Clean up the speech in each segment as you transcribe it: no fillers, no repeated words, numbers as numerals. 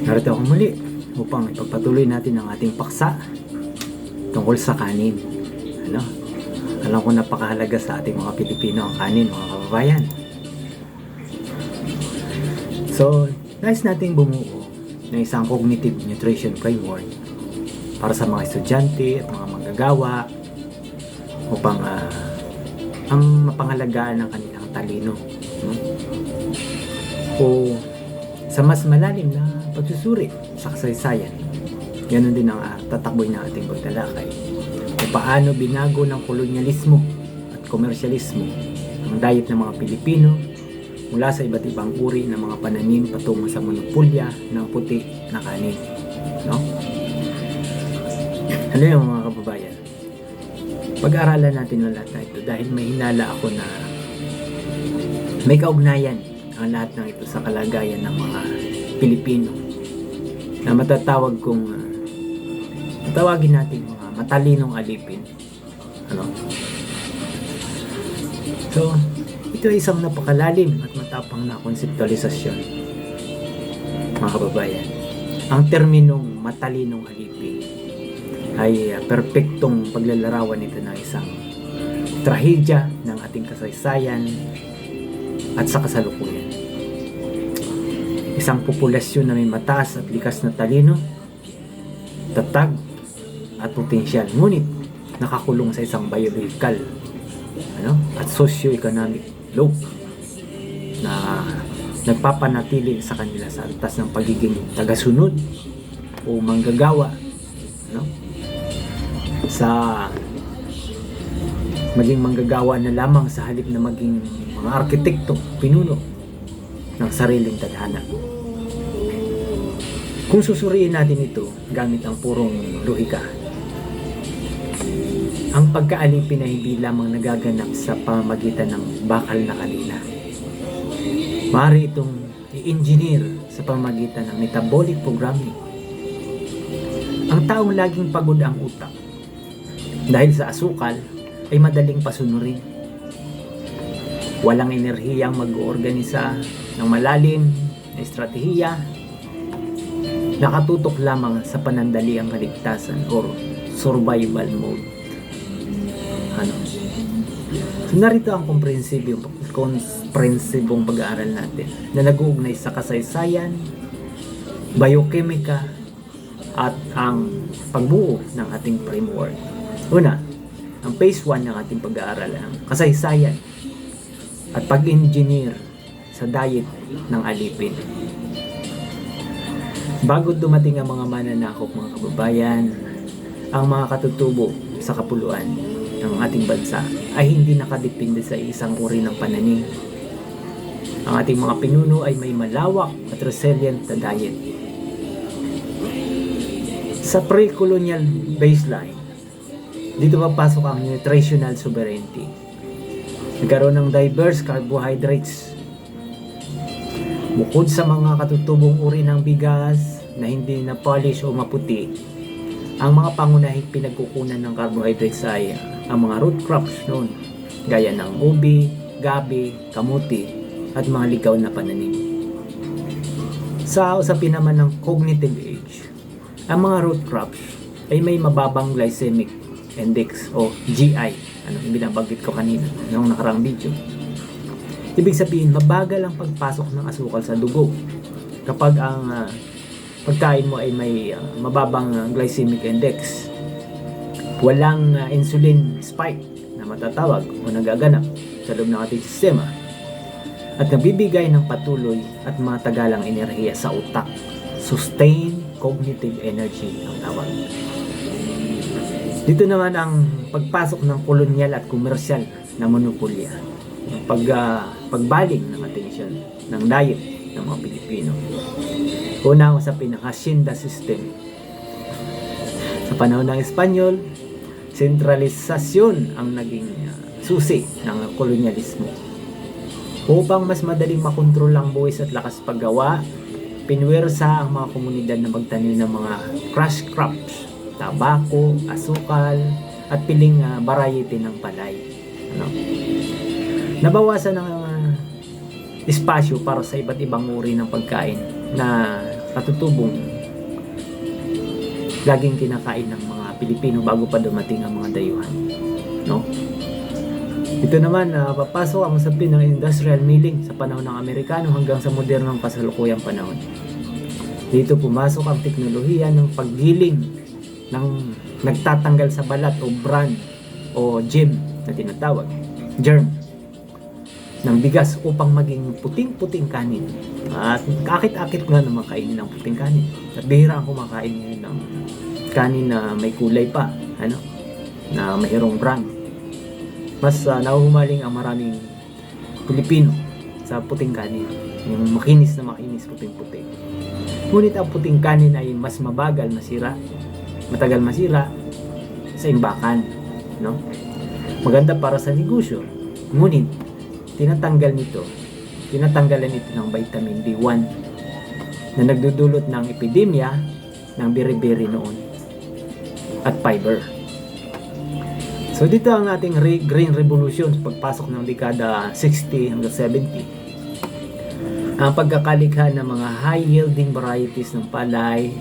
Narito ako muli upang ipagpatuloy natin ang ating paksa tungkol sa kanin. Ano? Alam ko napakahalaga sa ating mga Pilipino ang kanin, mga kababayan. So, nais nating bumuo ng isang cognitive nutrition framework para sa mga estudyante at mga manggagawa upang ang mapangalagaan ng kanilang talino. O sa mas malalim na pagsusuri sa kasaysayan. Ganon din ang tatakboy ng ating pagtalakay. Kung paano binago ng kolonyalismo at komersyalismo ang diet ng mga Pilipino mula sa iba't ibang uri ng mga pananim patungo sa monopolya ng puti na kanin. No? Ano yung mga kababayan? Pag-aralan natin ang lahat na ito dahil may hinala ako na may kaugnayan ang lahat ng ito sa kalagayan ng mga Pilipino na matatawag kong tatawagin natin mga matalinong alipin. Ano? So, ito ay isang napakalalim at matapang na konseptualisasyon, mga kababayan. Ang terminong matalinong alipin ay perpektong paglalarawan nito ng isang trahedya ng ating kasaysayan at sa kasalukuyan. Isang populasyon na may mataas at likas na talino, tatag at potensyal, ngunit nakakulong sa isang biological at socio-economic loop na nagpapanatili sa kanila sa antas ng pagiging tagasunod o manggagawa sa maging manggagawa na lamang sa halip na maging mga arkitekto, pinuno ng sariling tadhana. Kung susuriin natin ito gamit ang purong lohika, ang pagkaalipin ay hindi lamang nagaganap sa pamamagitan ng bakal na kanina. Maaari itong i-engineer sa pamamagitan ng metabolic programming. Ang taong laging pagod ang utak dahil sa asukal ay madaling pasunurin. Walang enerhiyang mag-oorganisa ng malalim na estratehiya, nakatutok lamang sa panandaliang kaligtasan or survival mode. So narito ang komprehensibong pag-aaral natin na nag-uugnay sa kasaysayan, biokemika at ang pagbuo ng ating framework. Una, ang phase 1 ng ating pag-aaral ang kasaysayan at pag-engineer sa diet ng alipin. Bago dumating ang mga mananakop, mga kababayan, ang mga katutubo sa kapuluan ng ating bansa ay hindi nakadepende sa isang uri ng pananim. Ang ating mga pinuno ay may malawak at resilient na diet. Sa pre-colonial baseline, dito papasok ang nutritional sovereignty. Nagkaroon ng diverse carbohydrates. Bukod sa mga katutubong uri ng bigas na hindi na polish o maputi, ang mga pangunahing pinagkukunan ng carbohydrates ay ang mga root crops noon, gaya ng ubi, gabi, kamuti, at mga ligaw na pananim. Sa usapin naman ng cognitive age, ang mga root crops ay may mababang glycemic index o GI, yung binabanggit ko kanina noong nakarang video. Ibig sabihin, mabagal ang pagpasok ng asukal sa dugo kapag ang pagkain mo ay may mababang glycemic index. Walang insulin spike na matatawag o nagaganap sa loob ng ating sistema at nabibigay ng patuloy at matagalang enerhiya sa utak. Sustained cognitive energy ang tawag. Dito naman ang pagpasok ng kolonyal at komersyal na monopolya. Pagbaling ng atensyon ng diet ng mga Pilipino. Una sa pinaka-hacienda system. Sa panahon ng Espanyol, sentralisasyon ang naging susi ng kolonyalismo. Upang mas madaling makontrol ang buwis at lakas paggawa, pinwersa ang mga komunidad na magtanim ng mga crush crops, tabako, asukal, at piling variety ng palay. Nabawasan ng espasyo para sa iba't ibang uri ng pagkain na katutubong laging kinakain ng mga Pilipino bago pa dumating ang mga dayuhan, no? Ito naman, papasok ang usapin ng industrial milling sa panahon ng Amerikano hanggang sa modernong kasalukuyang panahon. Dito pumasok ang teknolohiya ng paggiling ng nagtatanggal sa balat o bran o germ na tinatawag, germ ng bigas upang maging puting-puting kanin. At kakit-akit nga naman kainin ng puting kanin. At bihira ang kumakain ngayon ng kanin na may kulay pa, na mayroong bran. Mas nahuhumaling ang maraming Pilipino sa puting kanin, yung makinis na makinis, puting-puting. Ngunit ang puting kanin ay mas mabagal masira, matagal masira sa imbakan, no? Maganda para sa negosyo, ngunit tinatanggalan ito ng vitamin B1 na nagdudulot ng epidemya ng beri-beri noon at fiber. So dito ang ating Green Revolution sa pagpasok ng dekada 60 hanggang 70. Ang pagkakalikha ng mga high-yielding varieties ng palay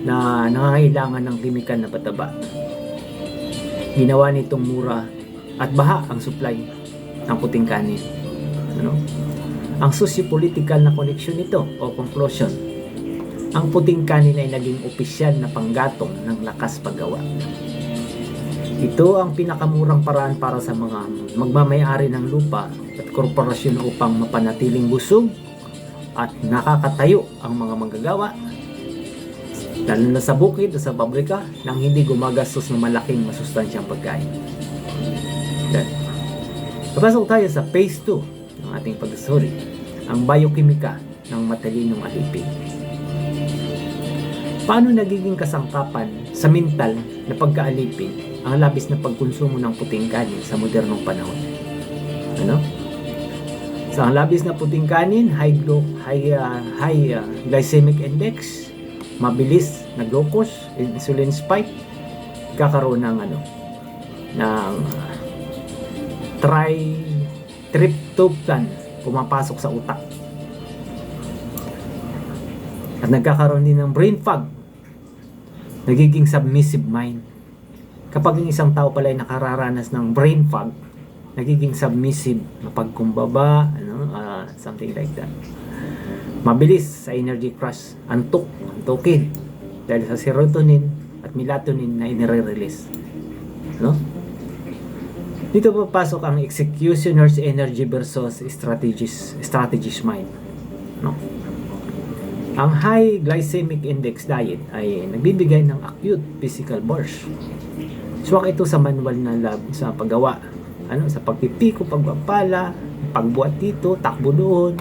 na nangangailangan ng kimikal na pataba. Ginawa nitong mura at baha ang supply ng puting kanin. Ang socio-political na koneksyon nito o conclusion, ang puting kanin ay naging opisyal na panggatong ng lakas paggawa. Ito ang pinakamurang paraan para sa mga magmamayari ng lupa at korporasyon upang mapanatiling busog at nakakatayo ang mga manggagawa, lalo na sa bukid o sa pabrika, nang hindi gumagastos ng malaking masustansyang pagkain. Papasok tayo sa phase 2 ng ating pagsusuri, ang biokimika ng matalinong alipin. Paano nagiging kasangkapan sa mental na pagkaalipin ang labis na pagkonsumo ng puting kanin sa modernong panahon? Sa ang labis na puting kanin, high glycemic index, mabilis na glucose, insulin spike, kakaroon ng tryptophan pumapasok sa utak. At nagkakaroon din ng brain fog, nagiging submissive mind. Kapag ang isang tao pala ay nakararanas ng brain fog, nagiging submissive na pagkumbaba, something like that. Mabilis sa energy crash, antukin dahil sa serotonin at melatonin na inire-release. Dito papasok ang executioner's energy versus strategist mind. Ang high glycemic index diet ay nagbibigay ng acute physical burst. Swak ito sa manual na lab sa paggawa, sa pagpipiko, pagpapala, pagbuhat dito, takbo doon,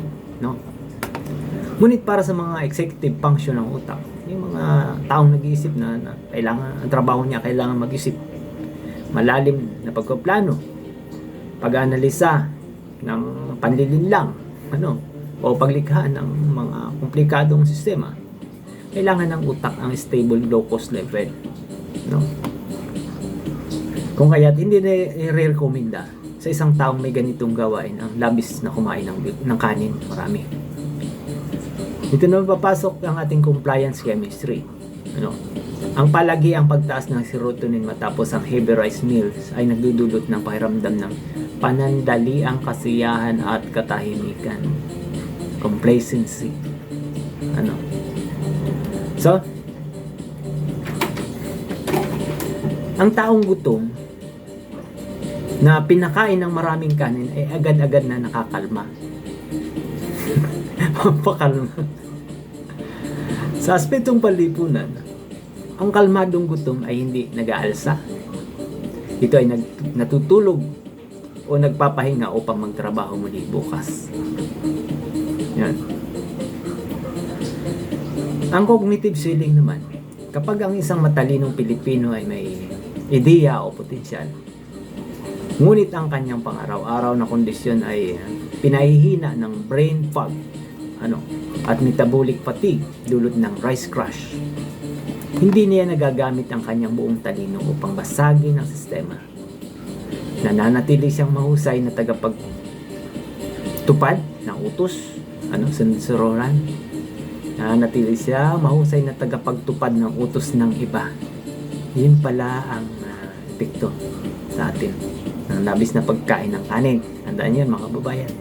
Ngunit para sa mga executive function ng utak, yung mga taong nag-iisip na kailangan, ang trabaho niya kailangan mag-isip malalim na pagpaplano, pag-analisa ng panlilinlang, o paglikha ng mga komplikadong sistema, kailangan ng utak ang stable low-cost level. Kung kaya't hindi na i-recommenda sa isang taong may ganitong gawain ang labis na kumain ng kanin, marami. Dito na papasok ang ating compliance chemistry. Ang palagi ang pagtaas ng serotonin matapos ang heavy rice meals ay nagdudulot ng pakiramdam ng panandaliang kasiyahan at katahimikan. Complacency. So, ang taong gutom na pinakain ng maraming kanin ay agad-agad na nakakalma. Pampakalma. Sa aspetong panlipunan, ang kalmadong gutom ay hindi nag-aalsa. Ito ay natutulog o nagpapahinga upang magtrabaho muli bukas. Yan. Ang cognitive ceiling naman, kapag ang isang matalinong Pilipino ay may ideya o potensyal, ngunit ang kanyang pang-araw-araw na kondisyon ay pinahihina ng brain fog, at metabolic fatigue dulot ng rice crash, hindi niya nagagamit ang kanyang buong talino upang basagin ang sistema. Nananatili siyang mahusay na tagapagtupad ng utos, sunod-suroran, Nananatili siya mahusay na tagapagtupad ng utos ng iba. Yun pala ang epekto sa atin ng labis na pagkain ng kanin. Tandaan yan mga kababayan.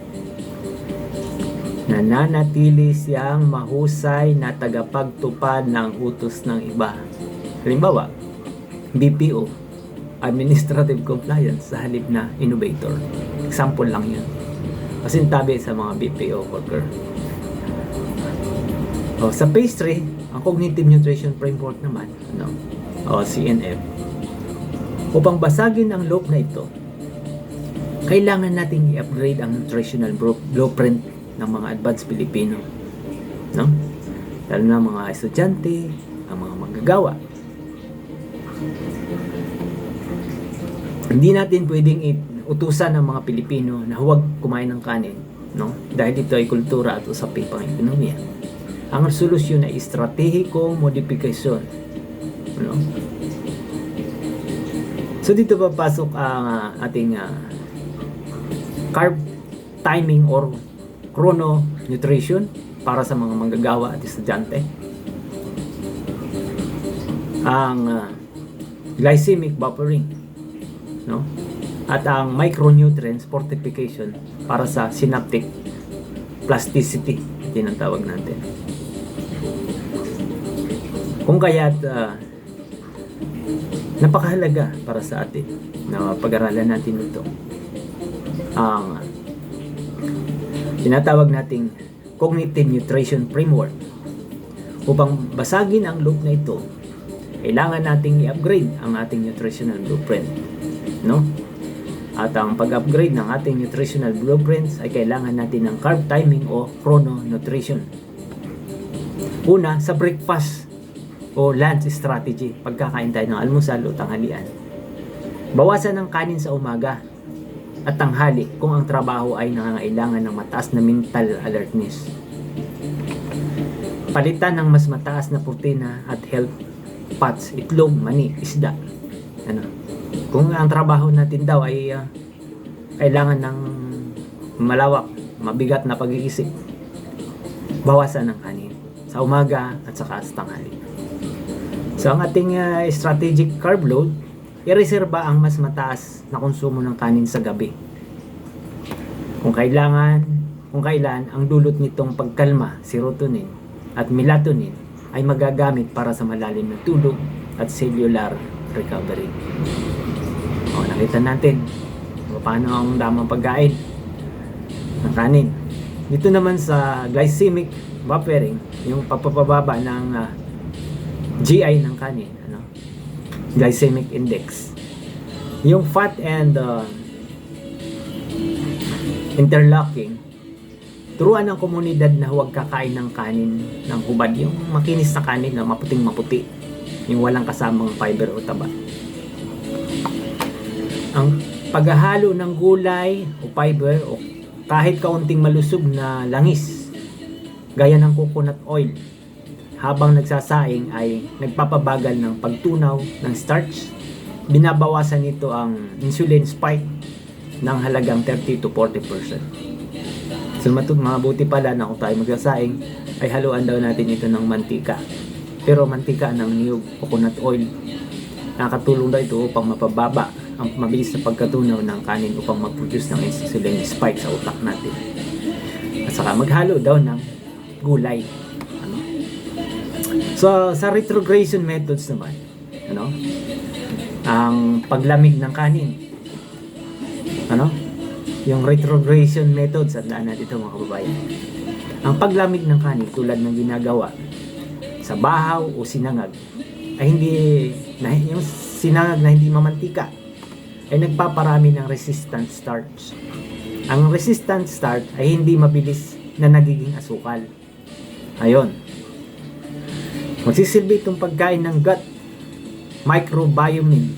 Nananatili siyang mahusay na tagapagtupad ng utos ng iba. Halimbawa, BPO, Administrative Compliance sa halip na Innovator. Example lang yun. Pasintabi sa mga BPO worker. Sa phase 3, ang Cognitive Nutrition Framework naman, CNF, upang basagin ang loop na ito, kailangan nating i-upgrade ang nutritional blueprint ng mga advanced Pilipino. Lalo na mga estudyante, ang mga manggagawa. Hindi natin pwedeng utusan ng mga Pilipino na huwag kumain ng kanin, dahil ito ay kultura at usaping pang-ekonomiya. Ang solusyon ay estratehikong modifikasyon. So dito papasok ang ating carb timing or chrono nutrition para sa mga manggagawa at estudyante. Ang glycemic buffering, at ang micronutrients fortification para sa synaptic plasticity, yan ang tawag natin. Kung kaya't napakahalaga para sa atin na pag-aralan natin ito ang tinatawag nating Cognitive Nutrition Framework. Upang basagin ang loop na ito, kailangan nating i-upgrade ang ating nutritional blueprint, At ang pag-upgrade ng ating nutritional blueprints ay kailangan natin ng carb timing o chrono nutrition. Una, sa breakfast o lunch strategy, pagkakain tayo ng almusal o tanghalian. Bawasan ng kanin sa umaga at tanghali kung ang trabaho ay nangangailangan ng mataas na mental alertness. Palitan ng mas mataas na protina at health fats, itlog, mani, isda. Kung ang trabaho natin daw ay kailangan ng malawak, mabigat na pag-iisip, bawasan ng kanin sa umaga at saka sa tanghali. So ang ating strategic carb load, i-reserba ang mas mataas na konsumo ng kanin sa gabi. Kung kailan ang dulot nitong pagkalma, serotonin at melatonin ay magagamit para sa malalim na tulog at cellular recovery. Nakita natin paano ang damang pagkain ng kanin. Dito naman sa glycemic buffering, yung papababa ng GI ng kanin, glycemic index. Yung fat and interlocking, turuan ng komunidad na huwag kakain ng kanin ng hubad, yung makinis na kanin na maputing maputi, yung walang kasamang fiber o taba. Ang paghahalo ng gulay o fiber o kahit kaunting malusog na langis gaya ng coconut oil habang nagsasaing ay nagpapabagal ng pagtunaw ng starch. Binabawasan nito ang insulin spike ng halagang 30 to 40%. So mabuti pala na kung tayo magsasaing ay haluan daw natin ito ng mantika. Pero mantika ng niyog, coconut oil, nakatulong daw ito upang mapababa ang mabilis na pagkatunaw ng kanin upang mag-produce ng insulin spike sa utak natin. At saka maghalo daw ng gulay. So sa retrogression methods naman, ang paglamig ng kanin, yung retrogression methods, at natin ito mga kababayan. Ang paglamig ng kanin tulad ng ginagawa sa bahaw o sinangag ay yung sinangag na hindi mamantika ay nagpaparami ng resistant starch. Ang resistant starch ay hindi mabilis na nagiging asukal. Ayon. Magsisilbi itong pagkain ng gut microbiome